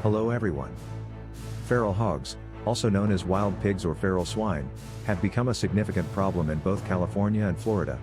Hello everyone. Feral hogs, also known as wild pigs or feral swine, have become a significant problem in both California and Florida.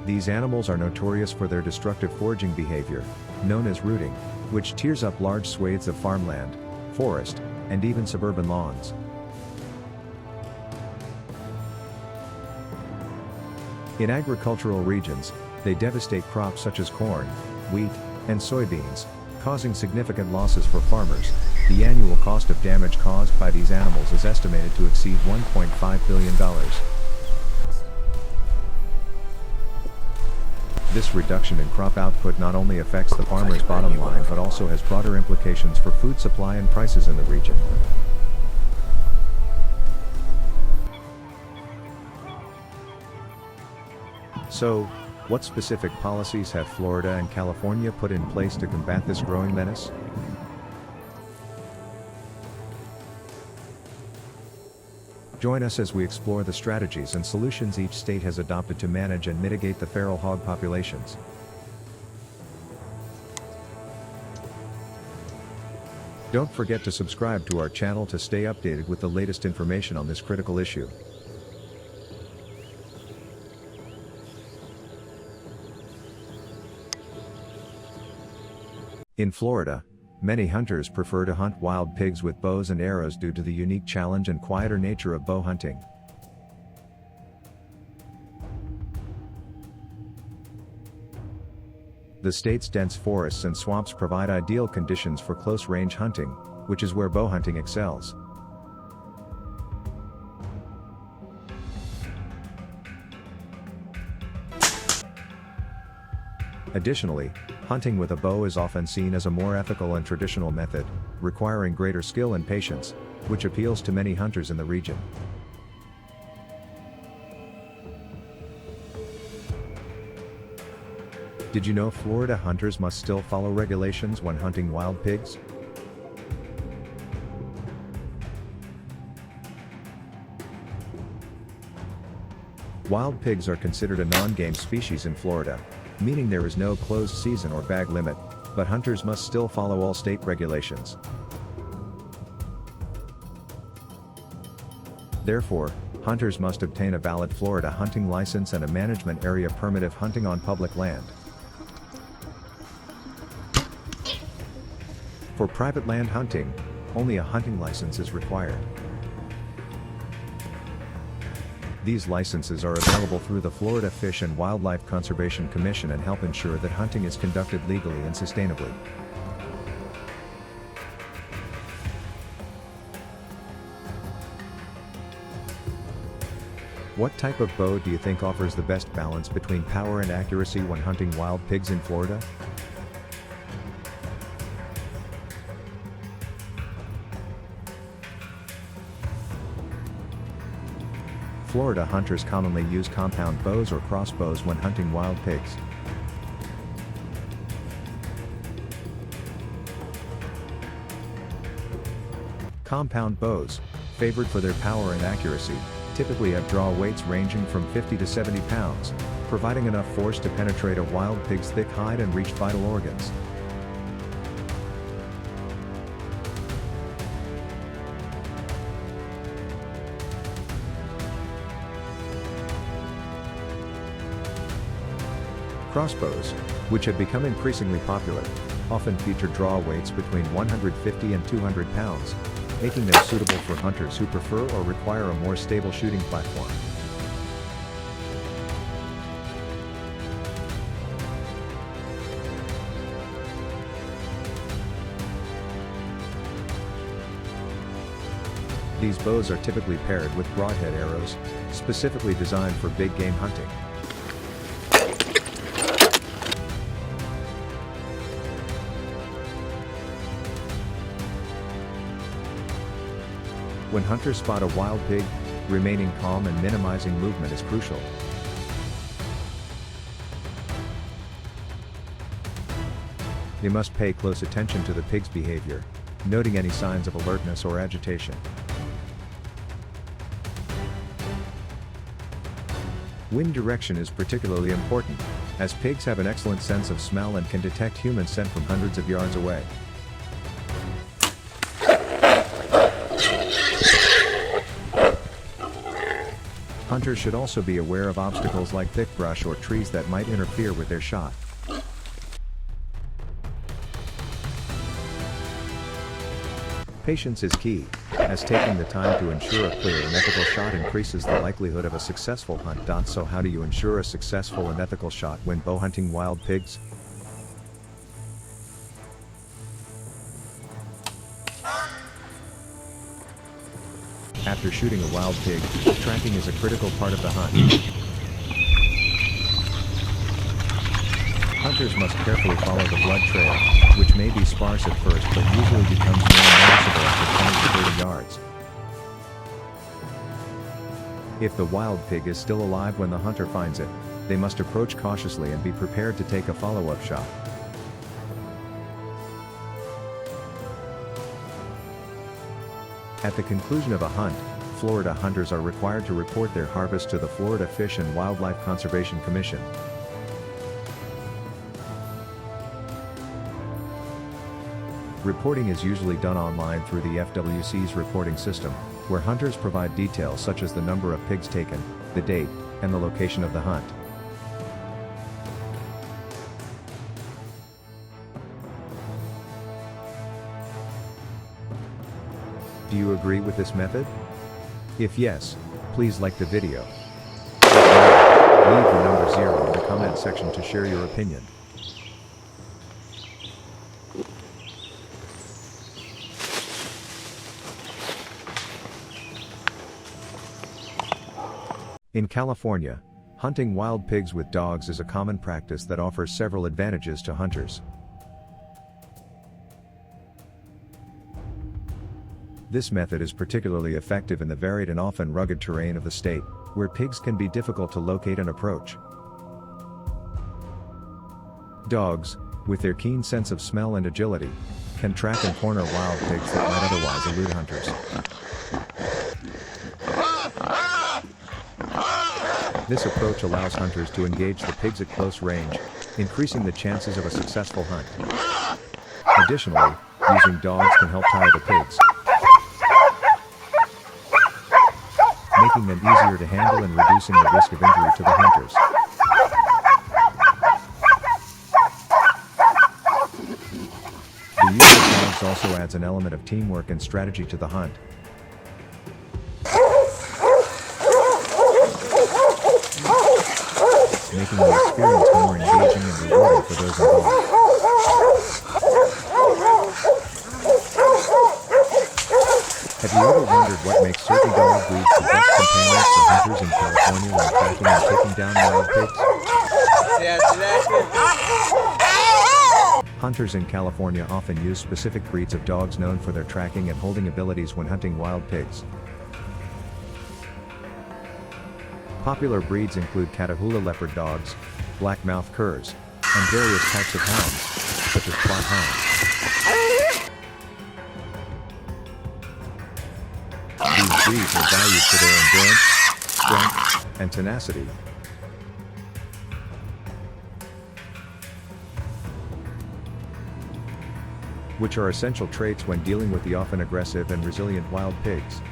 These animals are notorious for their destructive foraging behavior, known as rooting, which tears up large swathes of farmland, forest, and even suburban lawns. In agricultural regions, they devastate crops such as corn, wheat, and soybeans, causing significant losses for farmers. The annual cost of damage caused by these animals is estimated to exceed $1.5 billion. This reduction in crop output not only affects the farmer's bottom line but also has broader implications for food supply and prices in the region. So, what specific policies have Florida and California put in place to combat this growing menace? Join us as we explore the strategies and solutions each state has adopted to manage and mitigate the feral hog populations. Don't forget to subscribe to our channel to stay updated with the latest information on this critical issue. In Florida, many hunters prefer to hunt wild pigs with bows and arrows due to the unique challenge and quieter nature of bow hunting. The state's dense forests and swamps provide ideal conditions for close-range hunting, which is where bow hunting excels. Additionally, hunting with a bow is often seen as a more ethical and traditional method, requiring greater skill and patience, which appeals to many hunters in the region. Did you know Florida hunters must still follow regulations when hunting wild pigs? Wild pigs are considered a non-game species in Florida, meaning there is no closed season or bag limit, but hunters must still follow all state regulations. Therefore, hunters must obtain a valid Florida hunting license and a management area permit if hunting on public land. For private land hunting, only a hunting license is required. These licenses are available through the Florida Fish and Wildlife Conservation Commission and help ensure that hunting is conducted legally and sustainably. What type of bow do you think offers the best balance between power and accuracy when hunting wild pigs in Florida? Florida hunters commonly use compound bows or crossbows when hunting wild pigs. Compound bows, favored for their power and accuracy, typically have draw weights ranging from 50 to 70 pounds, providing enough force to penetrate a wild pig's thick hide and reach vital organs. Crossbows, which have become increasingly popular, often feature draw weights between 150 and 200 pounds, making them suitable for hunters who prefer or require a more stable shooting platform. These bows are typically paired with broadhead arrows, specifically designed for big game hunting. When hunters spot a wild pig, remaining calm and minimizing movement is crucial. They must pay close attention to the pig's behavior, noting any signs of alertness or agitation. Wind direction is particularly important, as pigs have an excellent sense of smell and can detect human scent from hundreds of yards away. Hunters should also be aware of obstacles like thick brush or trees that might interfere with their shot. Patience is key, as taking the time to ensure a clear and ethical shot increases the likelihood of a successful hunt. So how do you ensure a successful and ethical shot when bow hunting wild pigs? After shooting a wild pig, tracking is a critical part of the hunt. Hunters must carefully follow the blood trail, which may be sparse at first but usually becomes more noticeable after 20 to 30 yards. If the wild pig is still alive when the hunter finds it, they must approach cautiously and be prepared to take a follow-up shot. At the conclusion of a hunt, Florida hunters are required to report their harvest to the Florida Fish and Wildlife Conservation Commission. Reporting is usually done online through the FWC's reporting system, where hunters provide details such as the number of pigs taken, the date, and the location of the hunt. Do you agree with this method? If yes, please like the video. If not, leave the number 0 in the comment section to share your opinion. In California, hunting wild pigs with dogs is a common practice that offers several advantages to hunters. This method is particularly effective in the varied and often rugged terrain of the state, where pigs can be difficult to locate and approach. Dogs, with their keen sense of smell and agility, can track and corner wild pigs that might otherwise elude hunters. This approach allows hunters to engage the pigs at close range, increasing the chances of a successful hunt. Additionally, using dogs can help tire the pigs, making them easier to handle and reducing the risk of injury to the hunters. The use of dogs also adds an element of teamwork and strategy to the hunt. Making the experience more engaging and rewarding for those involved. Have you ever wondered what makes certain dog breeds the best companions for hunters in California when tracking and taking down wild pigs? Hunters in California often use specific breeds of dogs known for their tracking and holding abilities when hunting wild pigs. Popular breeds include Catahoula leopard dogs, black-mouthed curs, and various types of hounds, such as Plott hounds. These breeds are valued for their endurance, strength, and tenacity. Which are essential traits when dealing with the often aggressive and resilient wild pigs.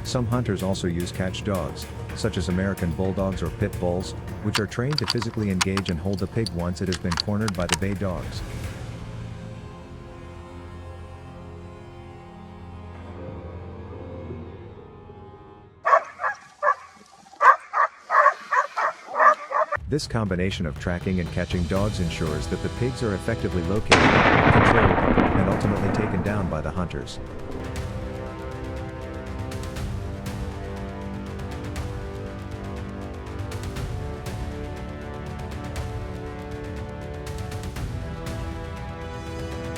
Some hunters also use catch dogs, such as American bulldogs or pit bulls, which are trained to physically engage and hold the pig once it has been cornered by the bay dogs. This combination of tracking and catching dogs ensures that the pigs are effectively located, controlled, and ultimately taken down by the hunters.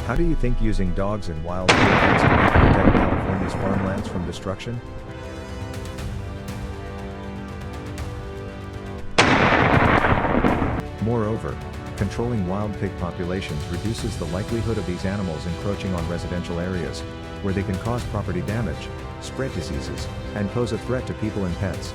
How do you think using dogs in wild pig hunts can protect California's farmlands from destruction? Moreover, controlling wild pig populations reduces the likelihood of these animals encroaching on residential areas, where they can cause property damage, spread diseases, and pose a threat to people and pets.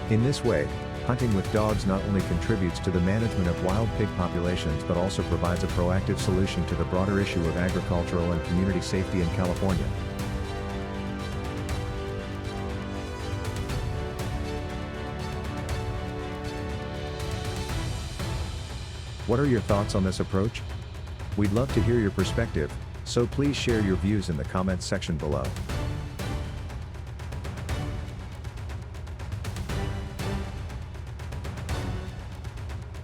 In this way, hunting with dogs not only contributes to the management of wild pig populations but also provides a proactive solution to the broader issue of agricultural and community safety in California. What are your thoughts on this approach? We'd love to hear your perspective, so please share your views in the comments section below.